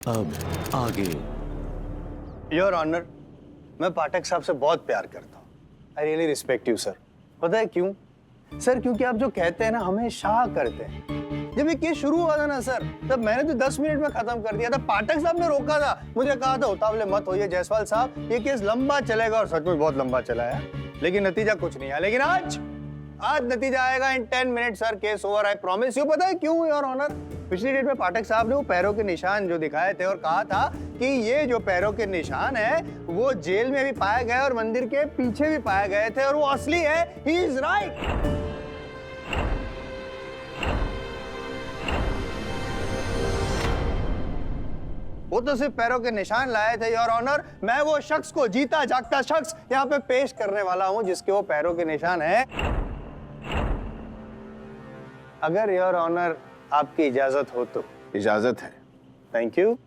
अब आगे। Your honour, मैं पाठक साहब से बहुत प्यार करता हूँ। I really respect you sir. पता है क्यों सर? क्योंकि आप जो कहते हैं ना, हमेशा करते हैं। जब ये केस शुरू हुआ था ना सर, तब मैंने तो 10 मिनट में खत्म कर दिया था। पाठक साहब ने रोका था, मुझे कहा था उतावले मत होइए जायसवाल साहब, ये केस लंबा चलेगा, और सच में बहुत लंबा चला है, लेकिन नतीजा कुछ नहीं आया। लेकिन आज नतीजा आएगा इन 10 minute sir. Case over, I promise you. पता है क्यों योर ऑनर? पिछली डेट में पाठक साहब ने वो पैरों के निशान जो दिखाए थे और कहा था कि ये जो पैरों के निशान है वो जेल में भी पाए गए और मंदिर के पीछे भी पाए गए थे, और वो असली है। He is right. वो तो सिर्फ पैरों के निशान लाए थे योर ऑनर। मैं वो शख्स को, जीता जागता शख्स, यहाँ पे पेश करने वाला हूँ जिसके वो पैरों के निशान है। अगर योर ऑनर आपकी इजाजत हो तो। इजाजत है। Thank you.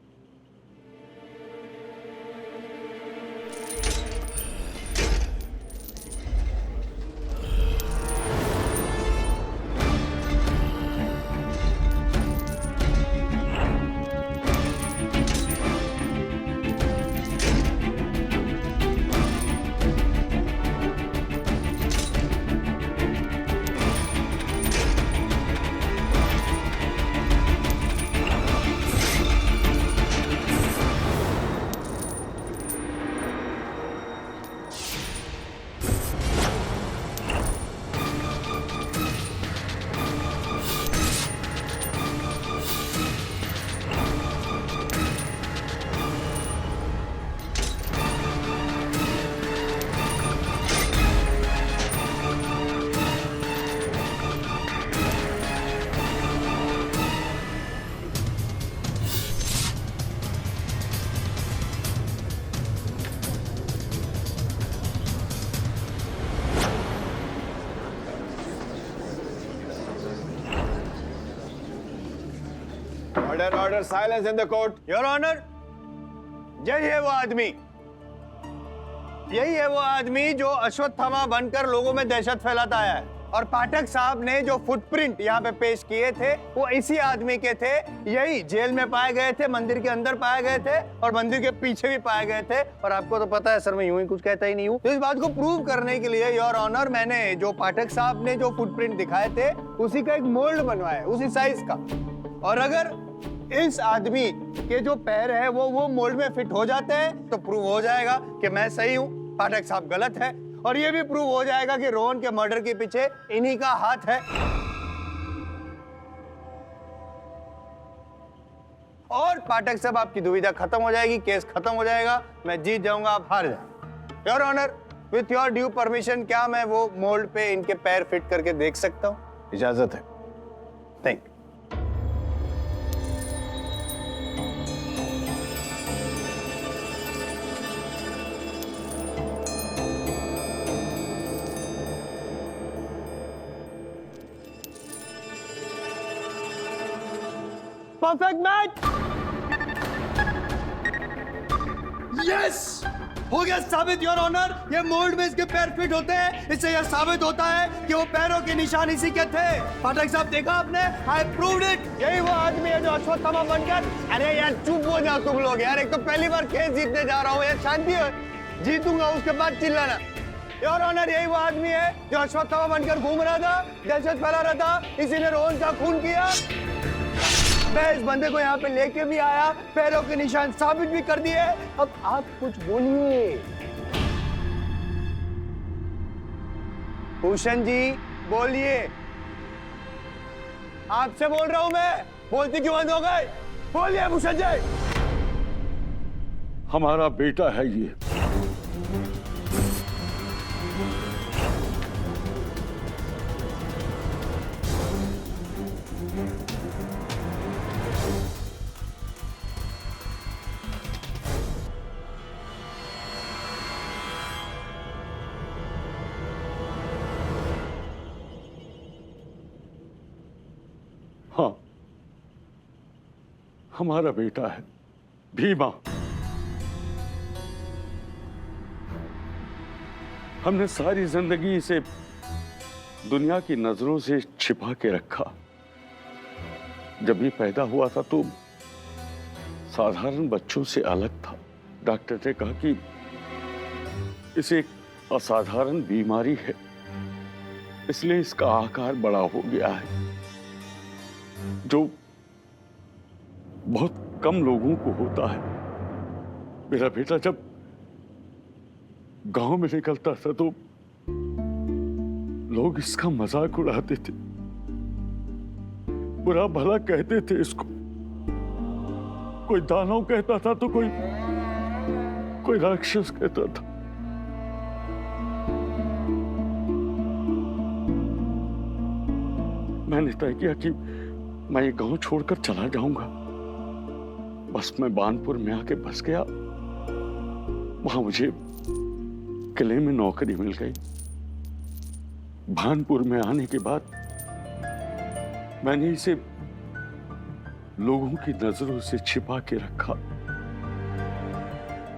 Order, silence in the court. Your honour, यही है वो आदमी, यही है वो आदमी जो अश्वत्थामा बनकर लोगों में दहशत फैलाता है। और पाठक साहब ने जो फुटप्रिंट यहाँ पे पेश किए थे वो इसी आदमी के थे। यही जेल में पाए गए थे, मंदिर के अंदर पाए गए थे, और मंदिर के पीछे भी पाए गए थे। और आपको तो पता है सर, मैं यूं ही कुछ कहता ही नहीं हूँ। तो इस बात को प्रूव करने के लिए योर ऑनर, मैंने जो पाठक साहब ने जो फुटप्रिंट दिखाए थे उसी का एक मोल्ड बनवाया, उसी साइज का। और अगर इस आदमी के जो पैर है वो मोल्ड में फिट हो जाते हैं तो प्रूव हो जाएगा कि मैं सही हूं, पाठक साहब गलत है। और ये भी प्रूव हो जाएगा कि रोहन के मर्डर के पीछे इन्हीं का हाथ है। और पाठक साहब, आपकी दुविधा खत्म हो जाएगी, केस खत्म हो जाएगा, मैं जीत जाऊंगा, आप हार जाएंगे। Your honour, with your due permission, क्या मैं वो मोल्ड पे इनके पैर फिट करके देख सकता हूं? इजाजत है। Thank you. Perfect match. Yes, हो गया साबित योर ऑनर। ये मोल्ड में इसके पैर फिट होते हैं, इससे यह साबित होता है कि वो पैरों के निशान इसी के थे। पाठक साहब, देखा आपने? आई प्रूव्ड इट। यही वो आदमी है जो अश्वत्थामा बनकर। अरे यार चुप हो जाओ तुम लोग यार, एक तो पहली बार केस जीतने जा रहा हूँ यार, शांति हो, जीतूंगा उसके बाद चिल्लाना। योर ऑनर, यही वो आदमी है जो अश्वत्थामा बनकर घूम रहा था, दहशत फैला रहा था, इसी ने रोहन का खून किया। मैं इस बंदे को यहाँ पे लेके भी आया, पैरों के निशान साबित भी कर दिए। अब आप कुछ बोलिए। भूषण जी बोलिए। आपसे बोल रहा हूं मैं, बोलती क्यों बंद हो गए? बोलिए भूषण जी। हमारा बेटा है ये। हाँ, हमारा बेटा है भीमा। हमने सारी जिंदगी इसे दुनिया की नजरों से छिपा के रखा। जब ये पैदा हुआ था तो साधारण बच्चों से अलग था। डॉक्टर ने कहा कि इसे एक असाधारण बीमारी है, इसलिए इसका आकार बड़ा हो गया है, जो बहुत कम लोगों को होता है। मेरा बेटा जब गांव में निकलता था तो लोग इसका मजाक उड़ाते थे, बुरा भला कहते थे इसको। कोई दानव कहता था तो कोई राक्षस कहता था। मैंने तय किया कि मैं ये गांव छोड़कर चला जाऊंगा। बस मैं बानपुर में आके बस गया। वहां मुझे किले में नौकरी मिल गई। भानपुर में आने के बाद मैंने इसे लोगों की नजरों से छिपा के रखा,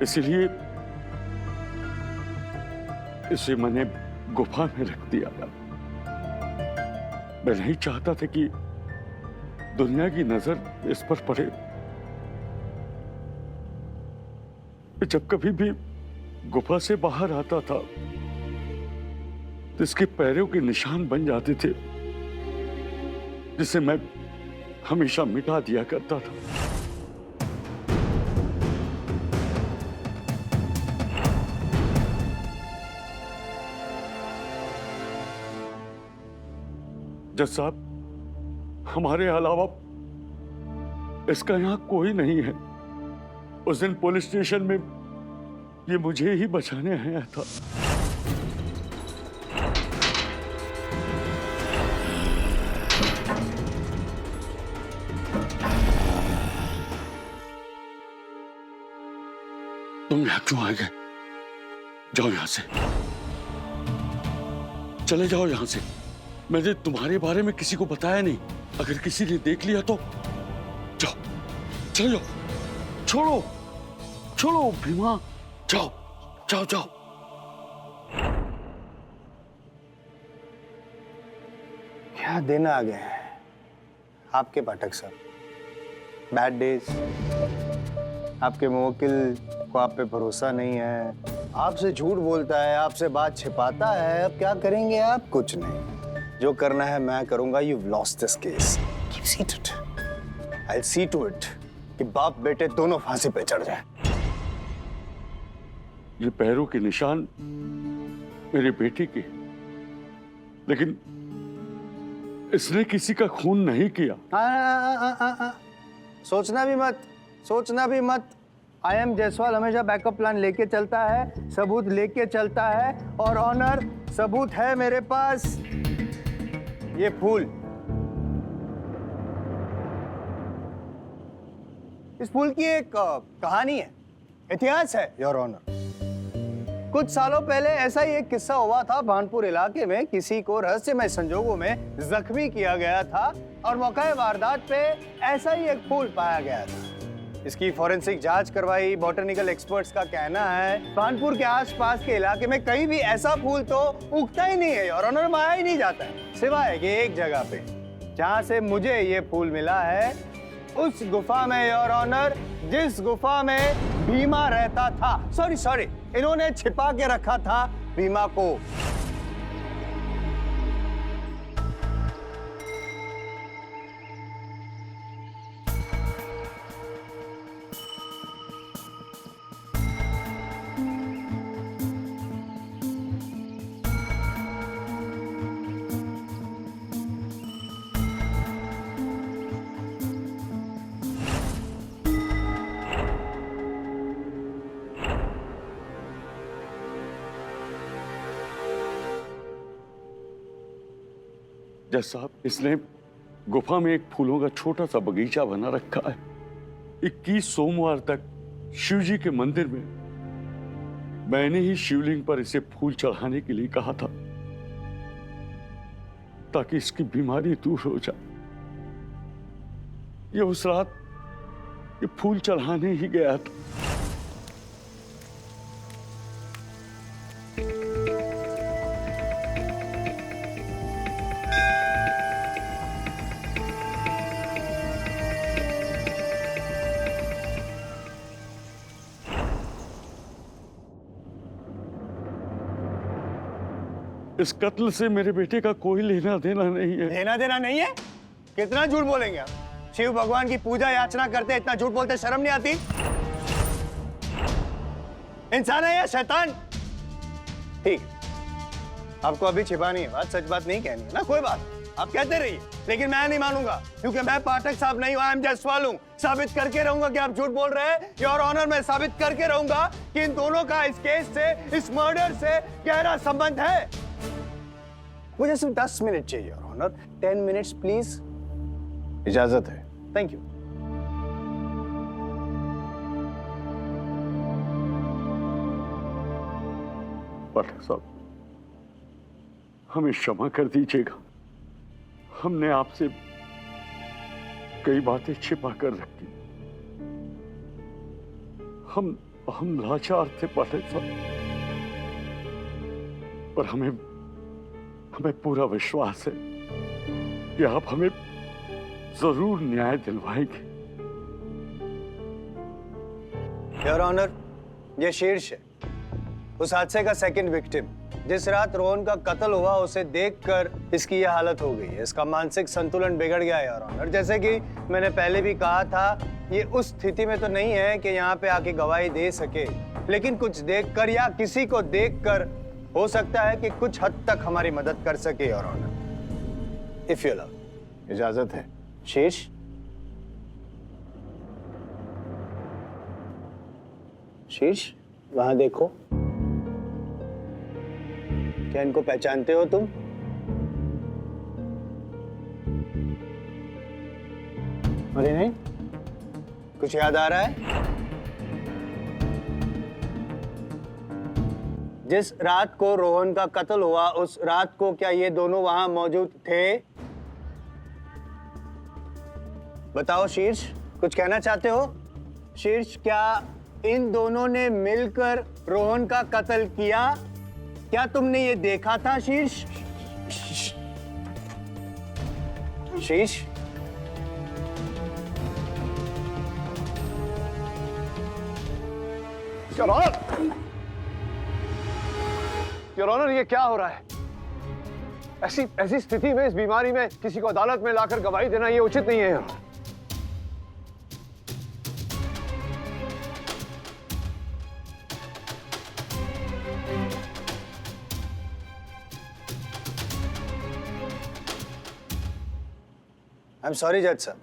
इसलिए इसे मैंने गुफा में रख दिया। मैं नहीं चाहता था कि दुनिया की नजर इस पर पड़े। जब कभी भी गुफा से बाहर आता था तो इसके पैरों के निशान बन जाते थे, जिसे मैं हमेशा मिटा दिया करता था। जज साहब, हमारे अलावा इसका यहां कोई नहीं है। उस दिन पुलिस स्टेशन में ये मुझे ही बचाने आया था। तुम यहां क्यों आ गए? जाओ यहां से, चले जाओ यहां से। मैंने तुम्हारे बारे में किसी को बताया नहीं। अगर किसी ने देख लिया तो जाओ, चले जाओ। छोड़ो छोड़ो भीमा, जाओ जाओ जाओ। क्या दिन आ गए हैं आपके पाठक साहब। Bad days. आपके मुवक्किल को आप पे भरोसा नहीं है, आपसे झूठ बोलता है, आपसे बात छिपाता है। अब क्या करेंगे आप? कुछ नहीं, जो करना है मैं करूंगा। You've lost this case. Keep seated. I'll see to it कि बाप बेटे दोनों फांसी पे चढ़ जाए। ये पैरों के निशान मेरे बेटे के, लेकिन इसने किसी का खून नहीं किया। सोचना भी मत, सोचना भी मत। आई एम जायसवाल हमेशा बैकअप प्लान लेके चलता है, सबूत लेके चलता है, और ऑनर सबूत है मेरे पास। ये फूल, इस फूल की एक कहानी है, इतिहास है योर ऑनर। कुछ सालों पहले ऐसा ही एक किस्सा हुआ था। भानपुर इलाके में किसी को रहस्यमय संजोगों में जख्मी किया गया था और मौके वारदात पे ऐसा ही एक फूल पाया गया था। इसकी फॉरेंसिक जांच करवाई। बॉटनिकल एक्सपर्ट्स का कहना है भानपुर के आसपास के इलाके में कहीं भी ऐसा फूल तो उगता ही नहीं है और ऑनर में आया ही नहीं जाता है, सिवाय कि एक जगह पे जहां से मुझे ये फूल मिला है, उस गुफा में योर ऑनर, जिस गुफा में भीमा रहता था। सॉरी, इन्होंने छिपा के रखा था भीमा को। जज साहब, इसने गुफा में एक फूलों का छोटा सा बगीचा बना रखा है। 21 सोमवार तक शिव जी के मंदिर में मैंने ही शिवलिंग पर इसे फूल चढ़ाने के लिए कहा था, ताकि इसकी बीमारी दूर हो जाए। ये उस रात ये फूल चढ़ाने ही गया था। इस कत्ल से मेरे बेटे का कोई लेना देना नहीं है। लेना देना नहीं है? कितना झूठ बोलेंगे आप? शिव भगवान की पूजा याचना करते इतना झूठ बोलते शर्म नहीं आती? इंसान है या शैतान? ठीक, आपको अभी छिपानी है बात, सच बात नहीं कहनी है ना, कोई बात, आप कहते रहिए, लेकिन मैं नहीं मानूंगा क्योंकि मैं पाठक साहब नहीं हूं, आई एम जायसवाल हूं। साबित करके रहूंगा कि आप झूठ बोल रहे हैं, योर ऑनर, मैं साबित करके रहूंगा कि इन दोनों का इस केस से, इस मर्डर से गहरा संबंध है। मुझे सिर्फ 10 मिनट चाहिए योर ऑनर, 10 मिनट्स प्लीज। इजाजत है। Thank you. पाठक साहब, हमें क्षमा कर दीजिएगा, हमने आपसे कई बातें छिपा कर रखी। हम लाचार थे पाठक साहब, पर हमें पूरा विश्वास है कि आप हमें जरूर न्याय दिलवाएंगे। योर ऑनर, ये शीर्ष है, उस हादसे का सेकंड विक्टिम। जिस रात रोहन का कत्ल हुआ उसे देखकर इसकी यह हालत हो गई है। इसका मानसिक संतुलन बिगड़ गया है योर ऑनर। जैसे कि मैंने पहले भी कहा था, ये उस स्थिति में तो नहीं है कि यहाँ पे आके गवाही दे सके, लेकिन कुछ देखकर या किसी को देखकर हो सकता है कि कुछ हद तक हमारी मदद कर सके your honour, if you allow. इजाजत है। शीर्ष, शीर्ष वहां देखो, क्या इनको पहचानते हो तुम? अरे नहीं, कुछ याद आ रहा है? जिस रात को रोहन का कत्ल हुआ उस रात को क्या ये दोनों वहां मौजूद थे? बताओ शीर्ष, कुछ कहना चाहते हो? शीर्ष, क्या इन दोनों ने मिलकर रोहन का कत्ल किया? क्या तुमने ये देखा था शीर्ष? शीर्ष, योर ऑनर, ये क्या हो रहा है? ऐसी स्थिति में, इस बीमारी में किसी को अदालत में लाकर गवाही देना ये उचित नहीं है। Your honour, I am sorry जज साहब,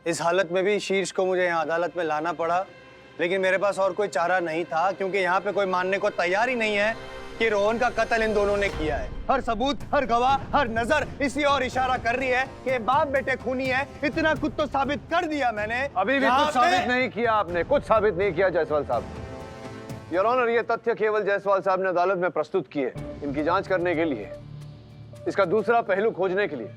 इस हालत में भी शीर्ष को मुझे यहाँ अदालत में लाना पड़ा, लेकिन मेरे पास और कोई चारा नहीं था क्योंकि यहाँ पे कोई मानने को तैयार ही नहीं है कि रोहन का कत्ल इन दोनों ने किया है। हर सबूत, हर गवाह, हर नजर इसी और इशारा कर रही है कि बाप बेटे खूनी है। इतना कुछ तो साबित कर दिया मैंने। अभी भी कुछ साबित नहीं किया आपने, कुछ साबित नहीं किया जायसवाल साहब। योर ऑनर, ये तथ्य केवल जायसवाल साहब ने अदालत में प्रस्तुत किए इनकी जांच करने के लिए, इसका दूसरा पहलू खोजने के लिए।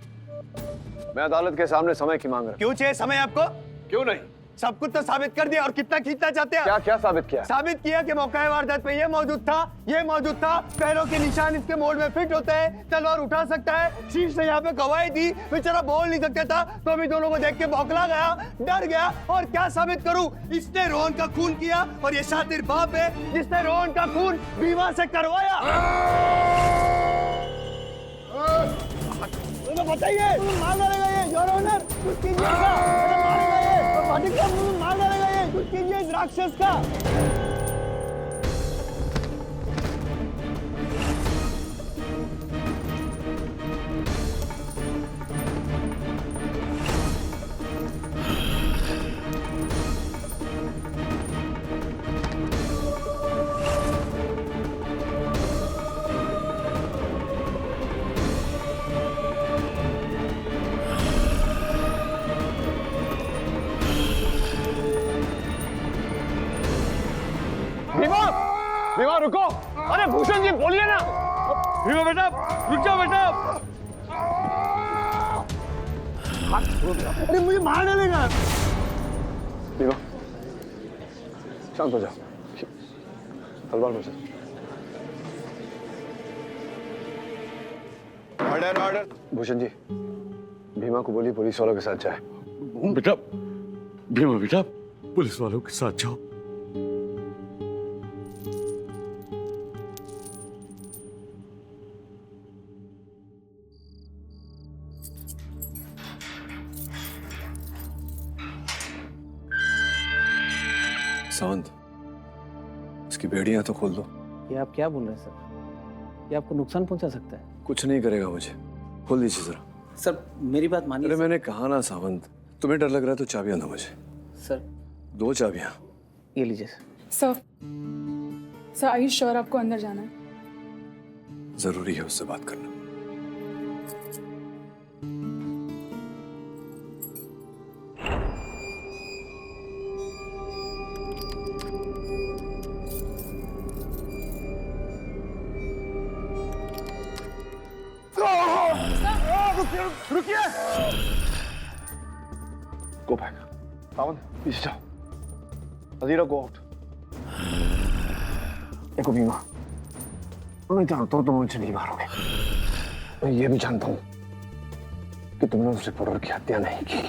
मैं अदालत के सामने समय की मांग रहा हूं। क्यों चाहिए समय आपको? क्यों नहीं? सब कुछ तो साबित कर दिया, और कितना खींचना चाहते हैं? क्या क्या साबित किया? साबित किया कि मौका वारदात पे ये मौजूद था, ये मौजूद था, पैरों के निशान इसके मोड़ में फिट होते हैं, तलवार उठा सकता है। शीर्ष ने यहाँ पे गवाही दी, बेचारा बोल नहीं सकता था, तो अभी दोनों को देख के बौखला गया, डर गया। और क्या साबित करूं? इसने रोहन का खून किया, और ये शातिर बाप है जिसने रोहन का खून बीमा से करवाया। बताइए, मार डालेगा ये योर ऑनर, कुछ कीजिए इसका, मारेगा ये, पाटिल साहब मार डालेगा ये, कुछ कीजिए इस राक्षस का। भीमा रुको! अरे भूषण जी बोलिए ना! भीमा बेटा, रुक जाओ बेटा! अरे मुझे मार डालेगा। भीमा, शांत हो जाओ, तलवार मुझे। Order order. भूषण जी, भीमा को बोलिए पुलिस वालों के साथ जाए। बेटा, भीमा बेटा, पुलिस वालों के साथ जाओ। सावंत, इसकी बेड़ियां तो खोल दो। ये आप क्या बोल रहे हैं सर? ये आपको नुकसान पहुंचा सकता है। कुछ नहीं करेगा मुझे, खोल दीजिए जरा। सर मेरी बात मानिए। अरे मैंने कहा ना सावंत, तुम्हें डर लग रहा है तो चाबियां दो मुझे। सर 2 चाबियां। ये लीजिए sir. Sir are you sure आपको अंदर जाना है? जरूरी है उससे बात करना। रुकिए। Go back. सावंत पीछे जाओ। अजीरा गो आउट। देखो भीमा, मैं जानता हूँ तुम मुझे नहीं मारोगे। मैं ये भी जानता हूँ कि तुमने उस रिपोर्टर की हत्या नहीं की।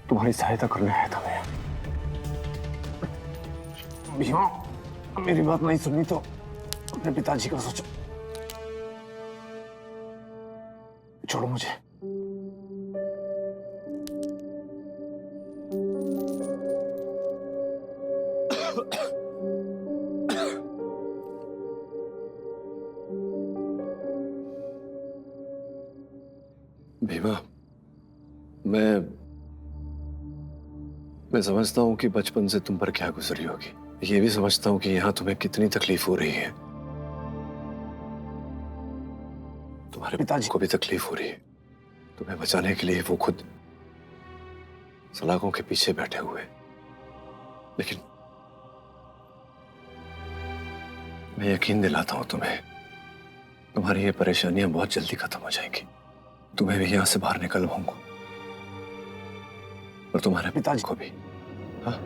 तुम्हारी सहायता करने आया था मैं। भीमा, मेरी बात नहीं सुनी तो अपने पिताजी का सोचो। छोड़ो मुझे। भीमा, मैं समझता हूँ कि बचपन से तुम पर क्या गुजरी होगी। ये भी समझता हूँ कि यहाँ तुम्हें कितनी तकलीफ हो रही है। तुम्हारे पिताजी को भी तकलीफ हो रही है। तुम्हें बचाने के लिए वो खुद सलाखों के पीछे बैठे हुए। लेकिन मैं यकीन दिलाता हूँ तुम्हें, तुम्हारी ये परेशानियां बहुत जल्दी खत्म हो जाएंगी। तुम्हें भी यहाँ से बाहर निकलवाऊंगा और तुम्हारे पिताजी को भी। हाँ?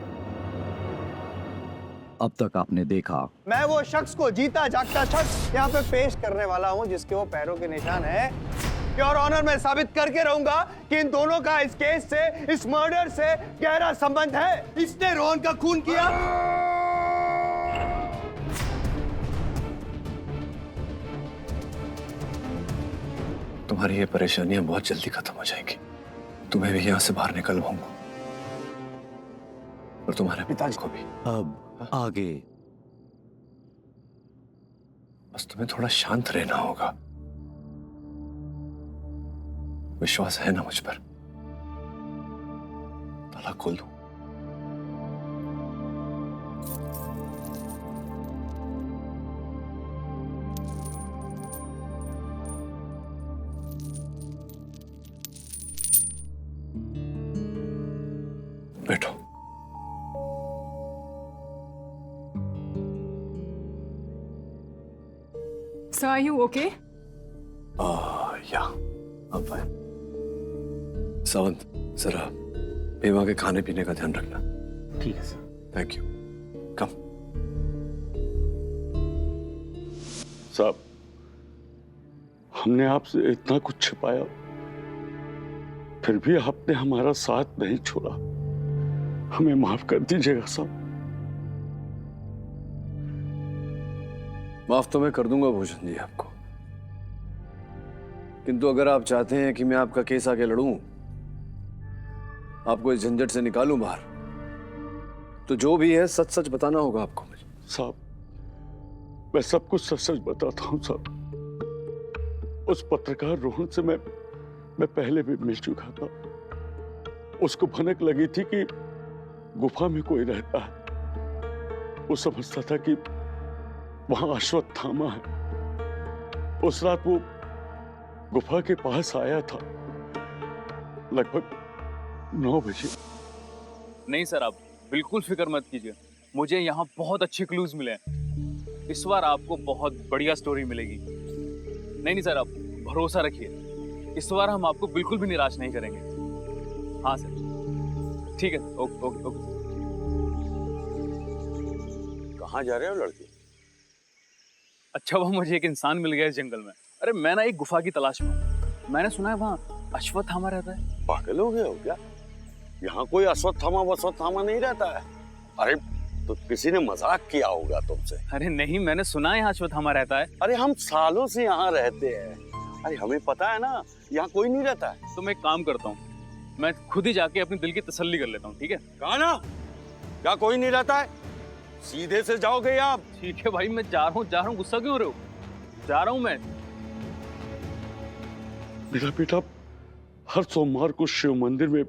अब तक आपने देखा मैं वो शख्स को जीता जागता शख्स यहाँ पे पेश करने वाला हूँ जिसके वो पैरों के निशान है। योर ऑनर, मैं साबित करके रहूंगा कि इन दोनों का इस केस से, इस मर्डर से गहरा संबंध है। इसने रोहन का खून किया। तुम्हारी ये परेशानियां बहुत जल्दी खत्म हो जाएंगी। तुम्हें भी यहाँ से बाहर निकलवाऊंगा और तुम्हारे पिताजी को भी। अब आगे बस तुम्हें थोड़ा शांत रहना होगा। विश्वास है ना मुझ पर? ताला खोल दूं? बैठो। Sir are you okay? या अब सावंत, जरा भीमा के खाने पीने का ध्यान रखना। ठीक है सर। Thank you. कम। साहब, हमने आपसे इतना कुछ छिपाया, फिर भी आपने हमारा साथ नहीं छोड़ा। हमें माफ कर दीजिएगा साहब। माफ तो मैं कर दूंगा भूषण जी आपको, किंतु अगर आप चाहते हैं कि मैं आपका केस आगे लड़ूं, आपको इस झंझट से निकालूं बाहर, तो जो भी है सच सच बताना होगा आपको मुझे। साहब, मैं सब कुछ सच सच बताता हूँ साहब। उस पत्रकार रोहन से मैं पहले भी मिल चुका था। उसको भनक लगी थी कि गुफा में कोई रहता है। वो समझता था कि वहां अश्वत्थामा है। उस रात वो गुफा के पास आया था लगभग 9 बजे। नहीं सर, आप बिल्कुल फिक्र मत कीजिए। मुझे यहाँ बहुत अच्छे क्लूज मिले हैं। इस बार आपको बहुत बढ़िया स्टोरी मिलेगी। नहीं सर, आप भरोसा रखिए। इस बार हम आपको बिल्कुल भी निराश नहीं करेंगे। हाँ सर, ठीक है। Okay okay okay. कहाँ जा रहे हो लड़के? अच्छा, वो मुझे एक इंसान मिल गया इस जंगल में। अरे मैं ना एक गुफा की तलाश में हूँ। मैंने सुना है वहाँ अश्वत्थामा रहता है। पागल हो गए हो क्या? यहाँ कोई अश्वत्थामा वश्वत्थामा नहीं रहता है। अरे तो किसी ने मजाक किया होगा तुमसे। अरे नहीं, मैंने सुना है यहाँ अश्वत्थामा रहता है। अरे हम सालों से यहाँ रहते हैं। अरे हमें पता है ना, यहाँ कोई नहीं रहता है। तो मैं एक काम करता हूँ, मैं खुद ही जाके अपने दिल की तसल्ली कर लेता हूँ। ठीक है? कहा ना, यहाँ कोई नहीं रहता है। सीधे से जाओगे आप? ठीक है भाई, मैं जा रहा हूँ, गुस्सा क्यों हो रहे हो? जा रहा हूँ मैं। मेरा बेटा हर सोमवार को शिव मंदिर में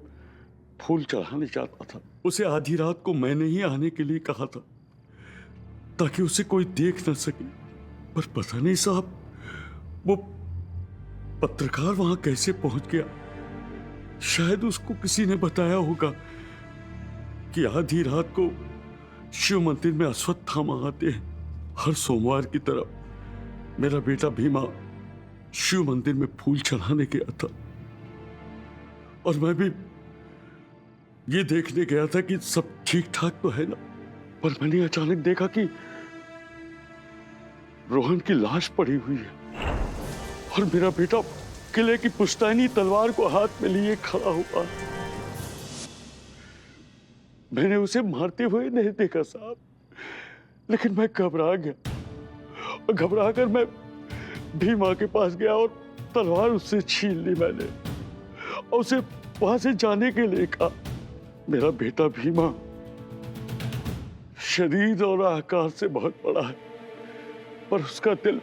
फूल चढ़ाने जाता था। उसे आधी रात को मैंने ही आने के लिए कहा था ताकि उसे कोई देख न सके, पर पता नहीं साहब वो पत्रकार वहां कैसे पहुंच गया। शायद उसको किसी ने बताया होगा कि आधी रात को शिव मंदिर में अश्वत्थामा आते हैं। हर सोमवार की तरफ मेरा बेटा भीमा शिव मंदिर में फूल चढ़ाने गया था और मैं भी ये देखने गया था कि सब ठीक ठाक तो है ना, पर मैंने अचानक देखा कि रोहन की लाश पड़ी हुई है और मेरा बेटा किले की पुश्तैनी तलवार को हाथ में लिए खड़ा हुआ। मैंने उसे मारते हुए नहीं देखा साहब, लेकिन मैं घबरा गया और घबरा कर मैं भीमा के पास गया और तलवार उससे छीन ली मैंने और उसे वहां से जाने के लिए कहा। मेरा बेटा भीमा शरीर और आकार से बहुत बड़ा है, पर उसका दिल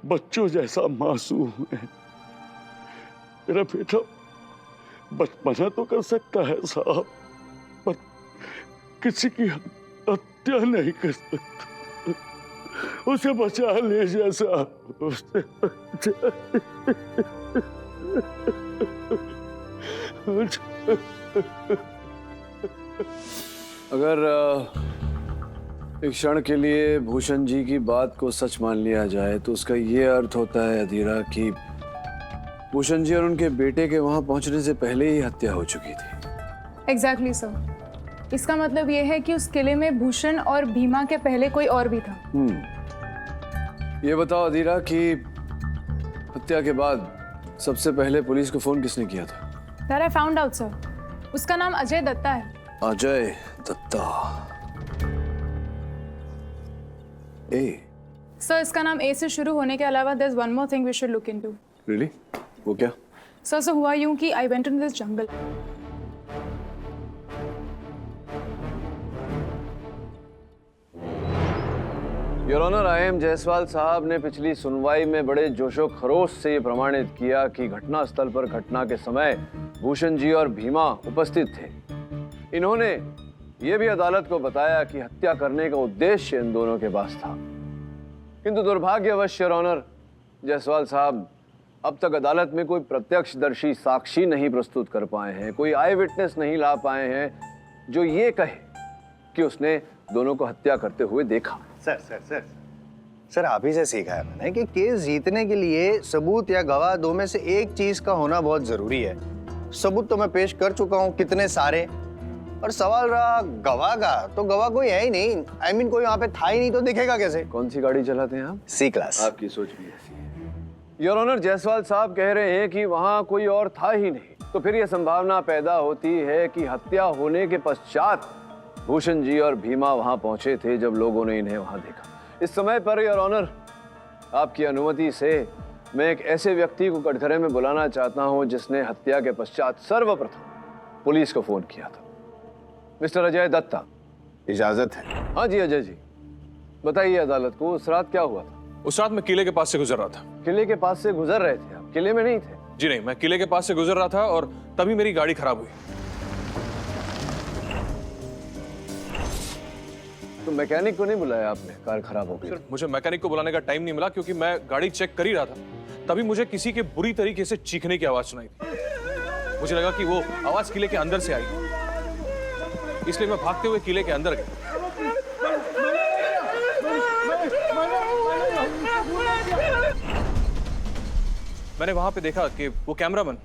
बच्चों जैसा मासूम है। मेरा बेटा बचपना तो कर सकता है साहब, पर किसी की हत्या नहीं कर सकता। उसे बचा ले जैसा उसे अगर एक क्षण के लिए भूषण जी की बात को सच मान लिया जाए तो उसका ये अर्थ होता है अधीरा कि भूषण जी और उनके बेटे के वहां पहुंचने से पहले ही हत्या हो चुकी थी। Exactly sir. इसका मतलब ये है कि उस किले में भूषण और भीमा के पहले कोई और भी था। ये बताओ अधीरा कि हत्या के बाद सबसे पहले पुलिस को फोन किसने किया था? That I found out, sir. उसका नाम अजय दत्ता है। अजय दत्ता। ए सर, इसका नाम ए से शुरू होने के अलावा there's one more thing we should look into। Really? वो क्या? सर हुआ यूं कि I went into this jungle। Your honour, IM Jaiswal साहब ने पिछली सुनवाई में बड़े जोशो खरोश से ये प्रमाणित किया कि घटनास्थल पर घटना के समय भूषण जी और भीमा उपस्थित थे। इन्होंने ये भी अदालत को बताया कि हत्या करने का उद्देश्य इन दोनों के पास था। किंतु दुर्भाग्यवश योर ऑनर, जायसवाल साहब अब तक अदालत में कोई प्रत्यक्षदर्शी साक्षी नहीं प्रस्तुत कर पाए हैं, कोई आई विटनेस नहीं ला पाए हैं जो ये कहे कि उसने दोनों को हत्या करते हुए देखा। सर आप ही से सीखा है मैंने कि केस जीतने के लिए सबूत या गवाह दो में से एक चीज का होना बहुत जरूरी है। सबूत तो मैं पेश कर चुका हूँ कितने सारे, और सवाल रहा गवाह का, तो गवाह कोई है ही नहीं। I mean, कोई वहां पे था ही नहीं तो दिखेगा कैसे? कौन सी गाड़ी चलाते हैं आप? C class. आपकी सोच भी ऐसी है। योर ऑनर, जायसवाल साहब कह रहे हैं कि वहां कोई और था ही नहीं, तो फिर यह संभावना पैदा होती है कि हत्या होने के पश्चात भूषण जी और भीमा वहां पहुंचे थे जब लोगों ने इन्हें वहां देखा। इस समय पर योर ऑनर, आपकी अनुमति से मैं एक ऐसे व्यक्ति को कटघरे में बुलाना चाहता हूं जिसने हत्या के पश्चात सर्वप्रथम पुलिस को फोन किया था। मिस्टर अजय दत्ता। इजाजत है? हाँ जी अजय जी, बताइए अदालत को उस रात क्या हुआ था? उस रात मैं किले के पास से गुजर रहा था। किले के पास से गुजर रहे थे आप? किले में नहीं थे? जी नहीं, मैं किले के पास से गुजर रहा था और तभी मेरी गाड़ी खराब हुई। तो मैकेनिक को नहीं बुलाया आपने? कार खराब हो गई। सर, मुझे मैकेनिक को बुलाने का टाइम नहीं मिला क्योंकि मैं गाड़ी चेक कर ही रहा था। तभी मुझे किसी के बुरी तरीके से चीखने की आवाज सुनाई थी। मुझे लगा कि वो आवाज किले के अंदर से आई, इसलिए मैं भागते हुए किले के अंदर गया। मैंने वहां पे देखा कि वो कैमरामैन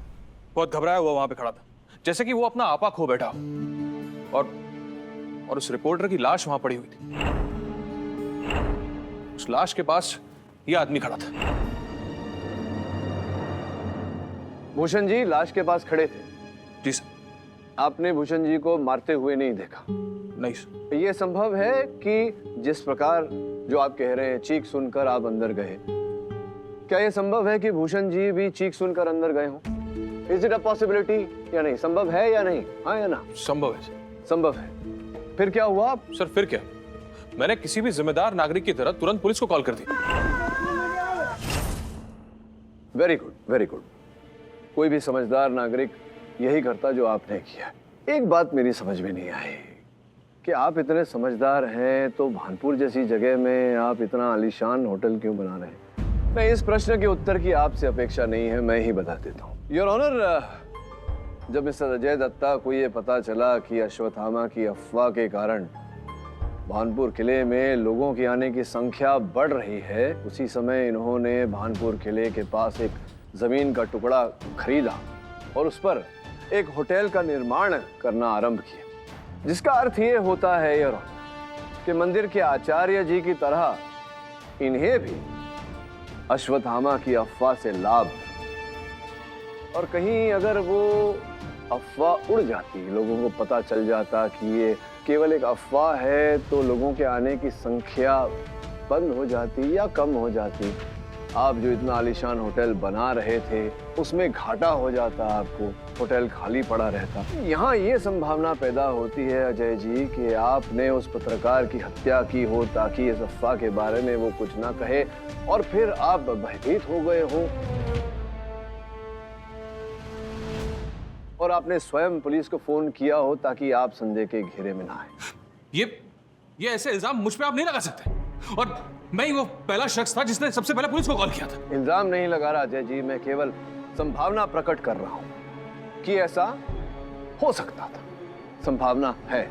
बहुत घबराया हुआ वहां पे खड़ा था, जैसे कि वो अपना आपा खो बैठा हो। और उस रिपोर्टर की लाश वहां पड़ी हुई थी। उस लाश के पास ये आदमी खड़ा था। भूषण जी लाश के पास खड़े थे? जी सर। आपने भूषण जी को मारते हुए नहीं देखा? नहीं सर। ये संभव है कि जिस प्रकार जो आप कह रहे हैं चीख सुनकर आप अंदर गए, क्या यह संभव है कि भूषण जी भी चीख सुनकर अंदर गए हों? इज इट अ पॉसिबिलिटी या नहीं? संभव है या नहीं? हाँ या ना? संभव है सर। संभव है। फिर क्या हुआ? सर फिर क्या, मैंने किसी भी जिम्मेदार नागरिक की तरह तुरंत पुलिस को कॉल कर दी। Very good, very good. कोई भी समझदार नागरिक यही करता जो आपने किया। एक बात मेरी समझ में नहीं आई कि आप इतने समझदार हैं तो भानपुर जैसी जगह में आप इतना आलीशान होटल क्यों बना रहे हैं? मैं इस प्रश्न के उत्तर की आपसे अपेक्षा नहीं है, मैं ही बता देता हूँ। योर ऑनर, जब मिस्टर अजय दत्ता को ये पता चला कि अश्वत्थामा की अफवाह के कारण भानपुर किले में लोगों की आने की संख्या बढ़ रही है, उसी समय इन्होंने भानपुर किले के पास एक जमीन का टुकड़ा खरीदा और उस पर एक होटल का निर्माण करना आरंभ किया, जिसका अर्थ ये होता है योर ऑनर कि मंदिर के आचार्य जी की तरह इन्हें भी अश्वत्थामा की अफवाह से लाभ, और कहीं अगर वो अफवाह उड़ जाती, लोगों को पता चल जाता कि ये केवल एक अफवाह है, तो लोगों के आने की संख्या बंद हो जाती या कम हो जाती। आप जो इतना आलीशान होटल बना रहे थे उसमें घाटा हो जाता, आपको होटल खाली पड़ा रहता। यहाँ ये संभावना पैदा होती है अजय जी कि आपने उस पत्रकार की हत्या की हो ताकि इस अफवाह के बारे में वो कुछ ना कहे और फिर आप भयभीत हो गए हो और आपने स्वयं पुलिस को फोन किया हो ताकि आप संदेह के घेरे में ना आए। ये ऐसे इल्जाम मुझ पे आप नहीं लगा सकते, और मैं ही वो पहला शख्स था जिसने सबसे पहले पुलिस को कॉल किया था। इल्जाम नहीं लगा रहा अजय जी, मैं केवल संभावना प्रकट कर रहा हूं कि ऐसा हो सकता था। संभावना है।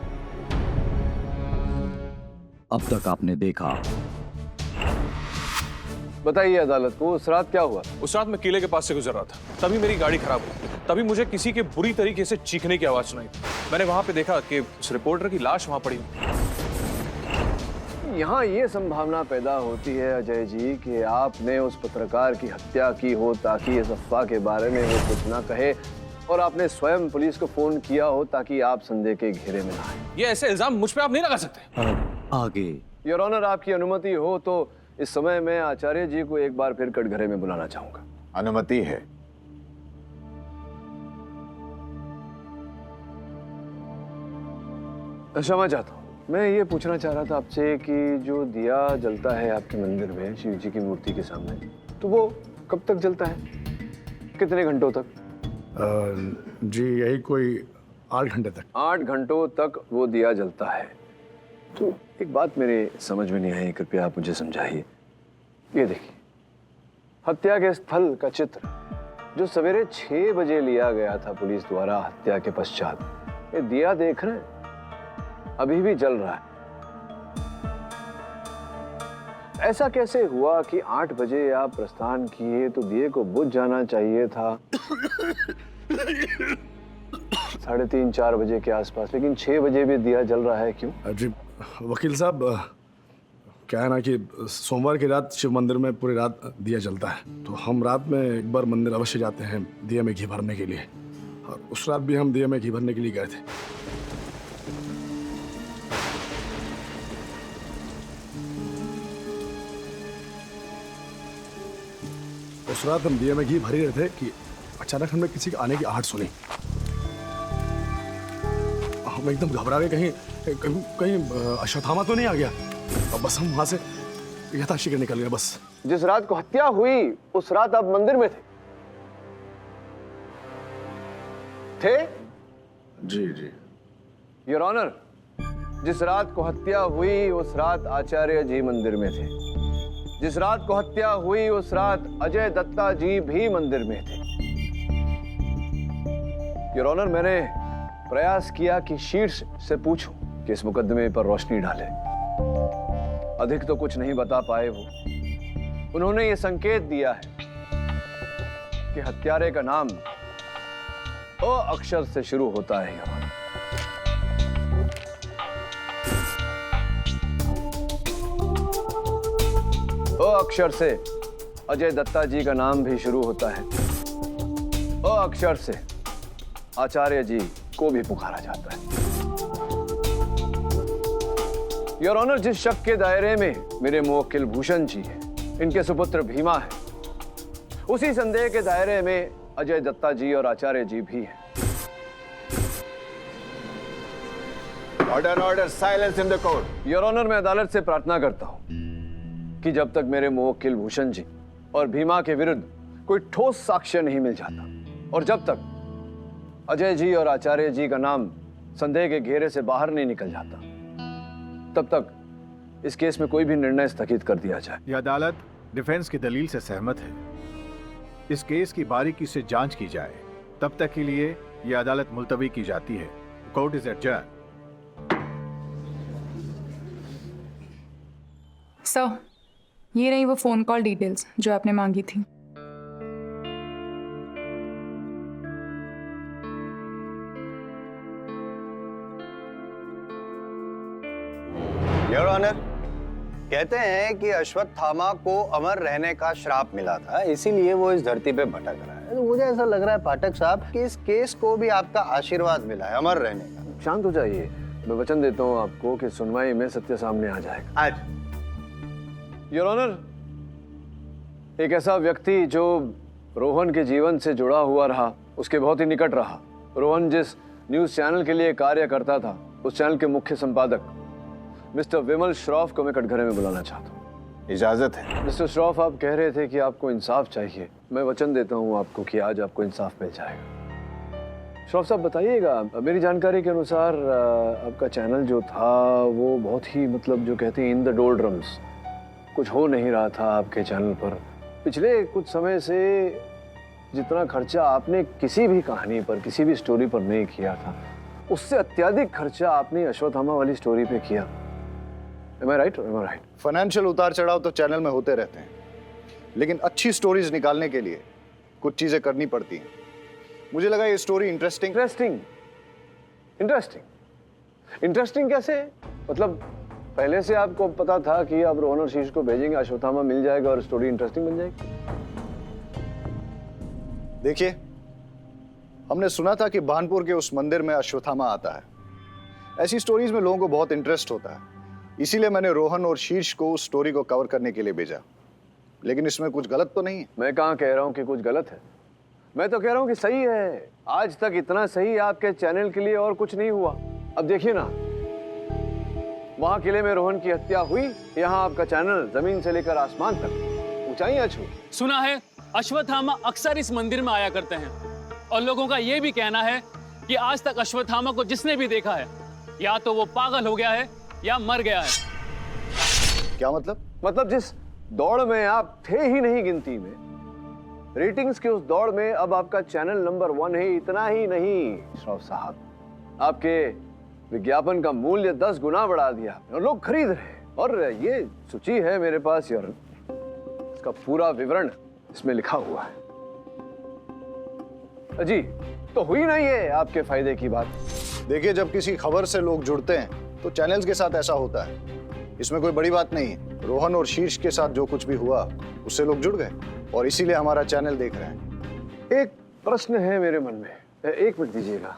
अब तक आपने देखा। बताइए अदालत को, उस रात क्या हुआ? उस रात मैं किले के पास से गुजर रहा था, तभी मेरी गाड़ी खराब हुई। तभी मुझे किसी के बुरी तरीके से चीखने की आवाज सुनाई। मैंने वहां पे देखा कि उस रिपोर्टर की लाश वहां पड़ी। यहाँ ये संभावना पैदा होती है अजय जी कि आपने उस पत्रकार की हत्या की हो ताकि इस अफवाह के बारे में वो कुछ ना कहे और आपने स्वयं पुलिस को फोन किया हो ताकि आप संदेह के घेरे में ना आए। ये ऐसे इल्जाम मुझ पे आप नहीं लगा सकते। अब आगे। योर ऑनर, आपकी अनुमति हो तो इस समय मैं आचार्य जी को एक बार फिर कटघरे में बुलाना चाहूंगा। अनुमति है। क्षमा चाहता हूँ, मैं ये पूछना चाह रहा था आपसे कि जो दिया जलता है आपके मंदिर में शिव जी की मूर्ति के सामने, तो वो कब तक जलता है? कितने घंटों तक? जी यही कोई 8 घंटे तक। 8 घंटों तक वो दिया जलता है। तो एक बात मेरे समझ में नहीं आई, कृपया आप मुझे समझाइए। ये देखिए, हत्या के स्थल का चित्र जो सवेरे 6 बजे लिया गया था पुलिस द्वारा हत्या के पश्चात, ये दिया देख रहे हैं अभी भी जल रहा है। ऐसा कैसे हुआ कि 8 बजे आप प्रस्थान किए तो दिए को बुझ जाना चाहिए था 3:30-4 बजे के आसपास, लेकिन 6 बजे भी दिया जल रहा है, क्यों? जी वकील साहब, क्या है ना कि सोमवार की रात शिव मंदिर में पूरी रात दिया जलता है, तो हम रात में एक बार मंदिर अवश्य जाते हैं दिया में घी भरने के लिए, और उस रात भी हम दिया में घी भरने के लिए गए थे। उस रात हम दिया में घी भर ही रहे थे कि अचानक हमने किसी के आने की आहट सुनी। हम एकदम घबरा गए, कहीं अश्वत्थामा तो नहीं आ गया, और बस हम वहां से यथाशीघ्र निकल गए। बस जिस रात को हत्या हुई उस रात आप मंदिर में थे? जी जी योर ऑनर, जिस रात को हत्या हुई उस रात आचार्य जी मंदिर में थे। जिस रात को हत्या हुई उस रात अजय दत्ता जी भी मंदिर में थे। योर ऑनर, मैंने प्रयास किया कि शीर्ष से पूछूं कि इस मुकदमे पर रोशनी डाले। अधिक तो कुछ नहीं बता पाए वो। उन्होंने ये संकेत दिया है कि हत्यारे का नाम अ अक्षर से शुरू होता है। योर ऑनर, अ अक्षर से अजय दत्ता जी का नाम भी शुरू होता है। अ अक्षर से आचार्य जी को भी पुकारा जाता है। योर ऑनर, जिस शक के दायरे में मेरे मुवक्किल भूषण जी हैं, इनके सुपुत्र भीमा है, उसी संदेह के दायरे में अजय दत्ता जी और आचार्य जी भी हैं। Order silence in the court. Your honour, मैं अदालत से प्रार्थना करता हूं कि जब तक मेरे मुवक्किल भूषण जी और भीमा के विरुद्ध कोई ठोस साक्ष्य नहीं मिल जाता और जब तक अजय जी और आचार्य जी का नाम संदेह के घेरे से बाहर नहीं निकल जाता, तब तक इस केस में कोई भी निर्णय स्थगित कर दिया जाए। यह अदालत डिफेंस की दलील से सहमत है। इस केस की बारीकी से जांच की जाए, तब तक के लिए यह अदालत मुलतवी की जाती है। Court is adjourn. सर, ये रही वो फोन कॉल डिटेल्स जो आपने मांगी थी। योर ऑनर, कहते हैं कि अश्वत्थामा को अमर रहने का श्राप मिला था, इसीलिए वो इस धरती पे भटक रहा है। तो मुझे ऐसा लग रहा है पाठक साहब कि इस केस को भी आपका आशीर्वाद मिला है अमर रहने का। शांत हो जाइए, मैं वचन देता हूं आपको कि सुनवाई में सत्य सामने आ जाएगा। आज योर ऑनर, एक ऐसा व्यक्ति जो रोहन के जीवन से जुड़ा हुआ रहा, उसके बहुत ही निकट रहा। रोहन जिस न्यूज चैनल के लिए कार्य करता था, उस चैनल के मुख्य संपादक मिस्टर विमल श्रॉफ को मैं कटघरे में बुलाना चाहता हूँ। इजाजत है। मिस्टर श्रॉफ, आप कह रहे थे कि आपको इंसाफ चाहिए। मैं वचन देता हूँ आपको कि आज आपको इंसाफ मिल जाएगा। श्रॉफ साहब, बताइएगा, मेरी जानकारी के अनुसार आपका चैनल जो था वो बहुत ही जो कहते हैं इन द डोल्ड्रम्स, कुछ हो नहीं रहा था आपके चैनल पर। पिछले कुछ समय से जितना खर्चा आपने किसी भी कहानी पर, किसी भी स्टोरी पर नहीं किया था, उससे अत्यधिक खर्चा आपने अश्वत्थामा वाली स्टोरी पे किया। Am I right? Am I right? Financial उतार चढ़ाव तो चैनल में होते रहते हैं, लेकिन अच्छी स्टोरीज निकालने के लिए कुछ चीजें करनी पड़ती हैं। मुझे लगा ये स्टोरी इंटरेस्टिंग कैसे? पहले से आपको पता था कि आप रोहन और शीश को भेजेंगे, अश्वत्थामा मिल जाएगा और स्टोरी इंटरेस्टिंग बन जाएगी? देखिए, हमने सुना था कि बानपुर के उस मंदिर में अश्वत्थामा आता है। ऐसी स्टोरीज में लोगों को बहुत इंटरेस्ट होता है, इसीलिए मैंने रोहन और शीर्ष को उस स्टोरी को कवर करने के लिए भेजा। लेकिन इसमें कुछ गलत तो नहीं है? मैं कहाँ कह रहा हूँ कि कुछ गलत है, मैं तो कह रहा हूँ कि सही है। आज तक इतना सही आपके चैनल के लिए और कुछ नहीं हुआ। अब देखिए ना, वहां किले में रोहन की हत्या हुई, यहाँ आपका चैनल जमीन से लेकर आसमान तक ऊंचाइयां छू। सुना है अश्वत्थामा अक्सर इस मंदिर में आया करते हैं और लोगों का यह भी कहना है कि आज तक अश्वत्थामा को जिसने भी देखा है, या तो वो पागल हो गया है या मर गया है। क्या मतलब? मतलब जिस दौड़ में आप थे ही नहीं गिनती में, रेटिंग्स के उस दौड़ में अब आपका चैनल नंबर 1 है। इतना ही नहीं श्रॉफ साहब, आपके विज्ञापन का मूल्य 10 गुना बढ़ा दिया और लोग खरीद रहे हैं। और ये सूची है मेरे पास यार, इसका पूरा विवरण इसमें लिखा हुआ है। जी, तो हुई ना ये आपके फायदे की बात? देखिए, जब किसी खबर से लोग जुड़ते हैं तो चैनल्स के साथ ऐसा होता है। इसमें कोई बड़ी बात नहीं है। रोहन और शीर्ष के साथ जो कुछ भी हुआ उससे लोग जुड़ गए और इसीलिए हमारा चैनल देख रहे हैं। एक प्रश्न है मेरे मन में, 1 मिनट दीजिएगा।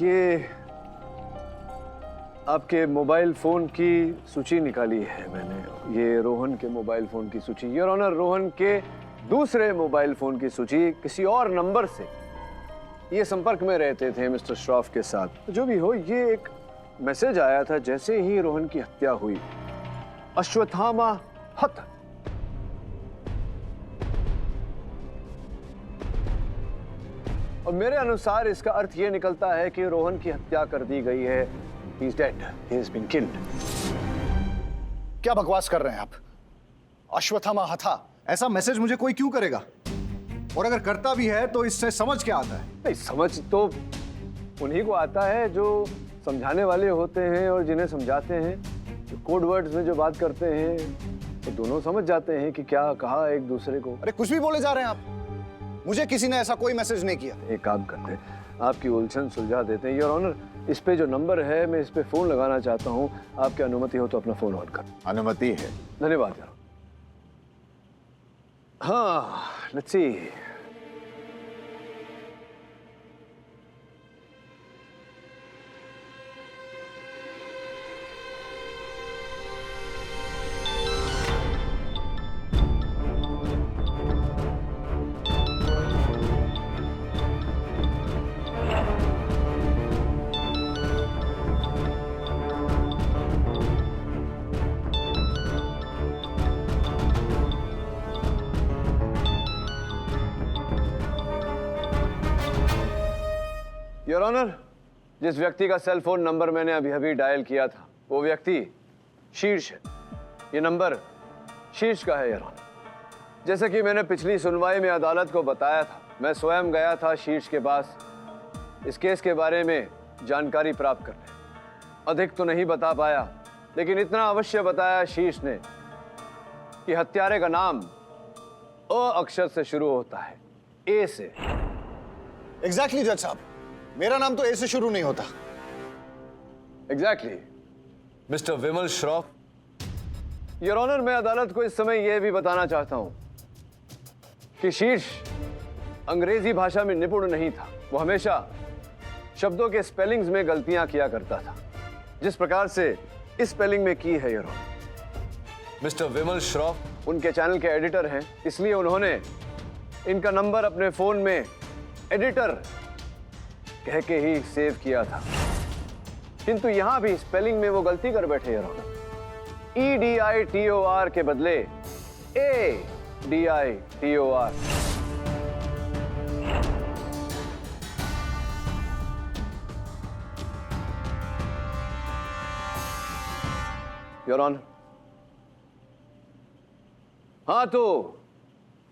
ये आपके मोबाइल फोन की सूची निकाली है मैंने, ये रोहन के मोबाइल फोन की सूची। योर ऑनर, रोहन के दूसरे मोबाइल फोन की सूची किसी और नंबर से ये संपर्क में रहते थे मिस्टर श्रॉफ के साथ। जो भी हो, ये एक मैसेज आया था जैसे ही रोहन की हत्या हुई, अश्वत्थामा हत। और मेरे अनुसार इसका अर्थ ये निकलता है कि रोहन की हत्या कर दी गई है। He is dead. He has been killed. क्या बकवास कर रहे हैं आप? अश्वत्थामा हथा, ऐसा मैसेज मुझे कोई क्यों करेगा? और अगर करता भी है तो इससे समझ क्या आता है? नहीं, समझ तो उन्हीं को आता है जो समझाने वाले होते हैं और जिन्हें समझाते हैं। जो कोड वर्ड्स में जो बात करते हैं तो दोनों समझ जाते हैं कि क्या कहा एक दूसरे को। अरे कुछ भी बोले जा रहे हैं आप। मुझे किसी ने ऐसा कोई मैसेज नहीं किया। एक काम करते हैं, आपकी उलझन सुलझा देते हैं। योर ऑनर, इस पे जो नंबर है, मैं इस पे फोन लगाना चाहता हूँ। आपकी अनुमति हो तो अपना फोन ऑन कर। अनुमति है। धन्यवाद यार। हाँ, लेट्स सी। योर ऑनर, जिस व्यक्ति का सेल फोन नंबर मैंने अभी अभी डायल किया था वो व्यक्ति शीर्ष है। ये नंबर शीर्ष का है योर ऑनर। जैसे कि मैंने पिछली सुनवाई में अदालत को बताया था, मैं स्वयं गया था शीर्ष के पास इस केस के बारे में जानकारी प्राप्त करने। अधिक तो नहीं बता पाया, लेकिन इतना अवश्य बताया शीर्ष ने कि हत्यारे का नाम अ अक्षर से शुरू होता है, ए से। एग्जैक्टली जज साहब, मेरा नाम तो ए से शुरू नहीं होता। Exactly mister Vimal Shroff. Your honour, मैं अदालत को इस समय यह भी बताना चाहता हूं कि शीर्ष अंग्रेजी भाषा में निपुण नहीं था। वो हमेशा शब्दों के स्पेलिंग्स में गलतियां किया करता था, जिस प्रकार से इस स्पेलिंग में की है your honour. Mister Vimal Shroff उनके चैनल के एडिटर हैं, इसलिए उन्होंने इनका नंबर अपने फोन में एडिटर कह के ही सेव किया था। किंतु यहां भी स्पेलिंग में वो गलती कर बैठे योर ऑनर। EDITOR के बदले ADITOR। योर ऑनर, हाँ तो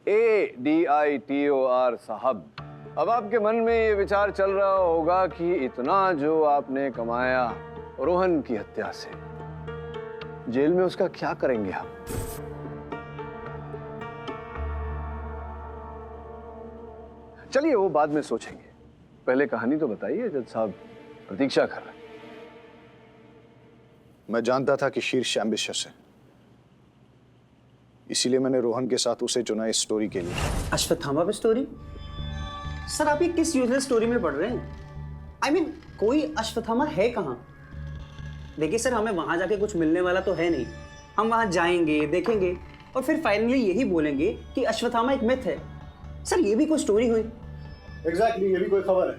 ADITOR साहब, अब आपके मन में ये विचार चल रहा होगा कि इतना जो आपने कमाया रोहन की हत्या से, जेल में उसका क्या करेंगे आप? चलिए वो बाद में सोचेंगे, पहले कहानी तो बताइए। जज साहब प्रतीक्षा कर रहे हैं। मैं जानता था कि शीर्ष एम्बिशियस है, इसीलिए मैंने रोहन के साथ उसे चुना इस स्टोरी के लिए। अश्वत्थामा पे स्टोरी? सर आप ये किस यूजलेस स्टोरी में पढ़ रहे हैं? I mean, कोई अश्वत्थामा है कहाँ? देखिए सर, हमें वहां जाके कुछ मिलने वाला तो है नहीं। हम वहां जाएंगे, देखेंगे और फिर फाइनली यही बोलेंगे कि अश्वत्थामा एक मिथ है। सर ये भी कोई स्टोरी हुई? एग्जैक्टली, ये भी कोई खबर है।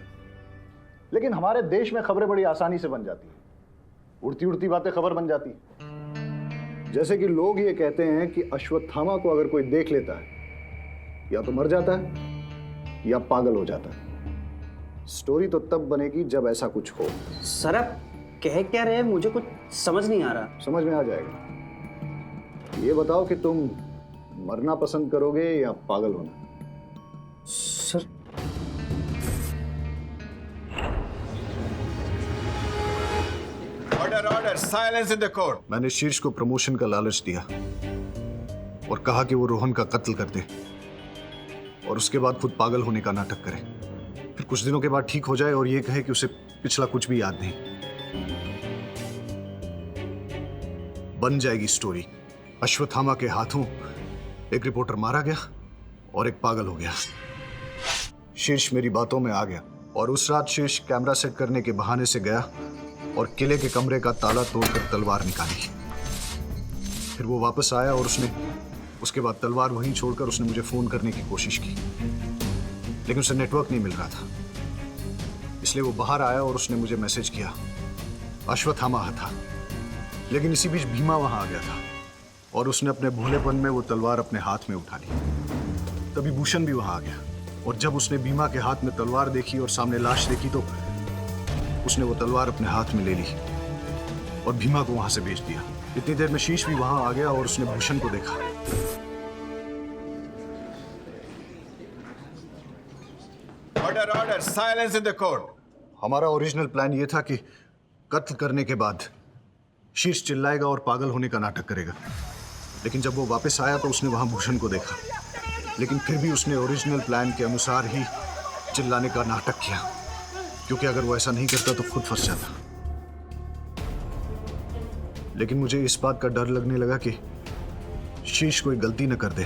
लेकिन हमारे देश में खबरें बड़ी आसानी से बन जाती हैं, उड़ती उड़ती बातें खबर बन जाती हैं। जैसे कि लोग ये कहते हैं कि अश्वत्थामा को अगर कोई देख लेता है, या तो मर जाता है या पागल हो जाता है। स्टोरी तो तब बनेगी जब ऐसा कुछ हो। सर आप कह क्या रहे हैं? मुझे कुछ समझ नहीं आ रहा। समझ में आ जाएगा। ये बताओ कि तुम मरना पसंद करोगे या पागल होना? Sir order order, silence in the court. मैंने शीर्ष को प्रमोशन का लालच दिया और कहा कि वो रोहन का कत्ल कर दे और उसके बाद खुद पागल होने का नाटक करे। फिर कुछ दिनों के बाद ठीक हो जाए और ये कहे कि उसे पिछला कुछ भी याद नहीं। बन जाएगी स्टोरी। अश्वत्थामा के हाथों एक रिपोर्टर मारा गया और एक पागल हो गया। शीर्ष मेरी बातों में आ गया और उस रात शीर्ष कैमरा सेट करने के बहाने से गया और किले के कमरे का ताला तोड़कर तलवार निकाली। फिर वो वापस आया और उसके बाद तलवार वहीं छोड़कर उसने मुझे फोन करने की कोशिश की, लेकिन उसे नेटवर्क नहीं मिल रहा था। इसलिए वो बाहर आया और उसने मुझे मैसेज किया। अश्वत्थामा था, लेकिन इसी बीच भीमा वहां आ गया था और उसने अपने भोलेपन में वो तलवार अपने हाथ में उठा ली। तभी भूषण भी वहां आ गया और जब उसने भीमा के हाथ में तलवार देखी और सामने लाश देखी तो उसने वो तलवार अपने हाथ में ले ली और भीमा को वहां से भेज दिया। इतनी देर में शीश भी वहां आ गया और उसने भूषण को देखा। Order order, silence in the court. हमारा ओरिजिनल प्लान ये था कि कत्ल करने के बाद शीर्ष चिल्लाएगा और पागल होने का नाटक करेगा, लेकिन जब वो वापस आया तो उसने वहां भूषण को देखा, लेकिन फिर भी उसने ओरिजिनल प्लान के अनुसार ही चिल्लाने का नाटक किया, क्योंकि अगर वो ऐसा नहीं करता तो खुद फंस जाता। लेकिन मुझे इस बात का डर लगने लगा कि शीर्ष कोई गलती न कर दे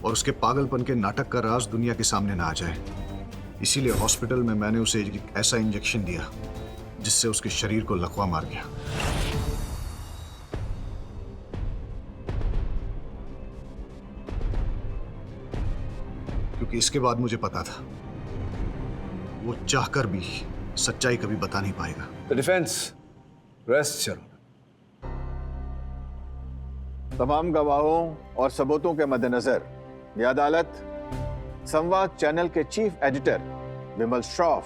और उसके पागलपन के नाटक का राज दुनिया के सामने ना आ जाए। इसीलिए हॉस्पिटल में मैंने उसे एक ऐसा इंजेक्शन दिया जिससे उसके शरीर को लकवा मार गया। क्योंकि इसके बाद मुझे पता था वो चाहकर भी सच्चाई कभी बता नहीं पाएगा। The defence rest your honour. तमाम गवाहों और सबूतों के मद्देनजर यह अदालत संवाद चैनल के चीफ एडिटर विमल श्रॉफ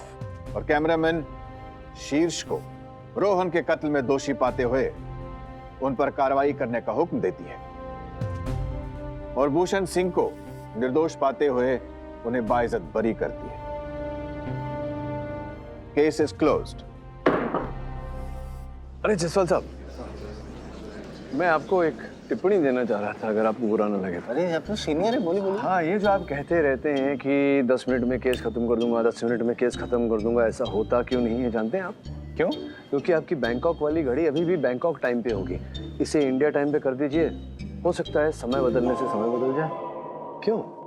और कैमरामैन शीर्ष को रोहन के कत्ल में दोषी पाते हुए उन पर कार्रवाई करने का हुक्म देती है और भूषण सिंह को निर्दोष पाते हुए उन्हें बाइज्जत बरी करती है। Case is closed. अरे जायसवाल साहब, मैं आपको एक टिप्पणी देना चाह रहा था, अगर आपको बुरा ना लगे तो। अरे आप तो सीनियर है, बोली बोली। हाँ, ये जो आप कहते रहते हैं कि 10 मिनट में केस खत्म कर दूंगा, 10 मिनट में केस खत्म कर दूंगा, ऐसा होता क्यों नहीं है जानते हैं आप? क्यों? क्योंकि आपकी बैंकॉक वाली घड़ी अभी भी बैंकॉक टाइम पे होगी। इसे इंडिया टाइम पे कर दीजिए, हो सकता है समय बदलने से समय बदल जाए। क्यों?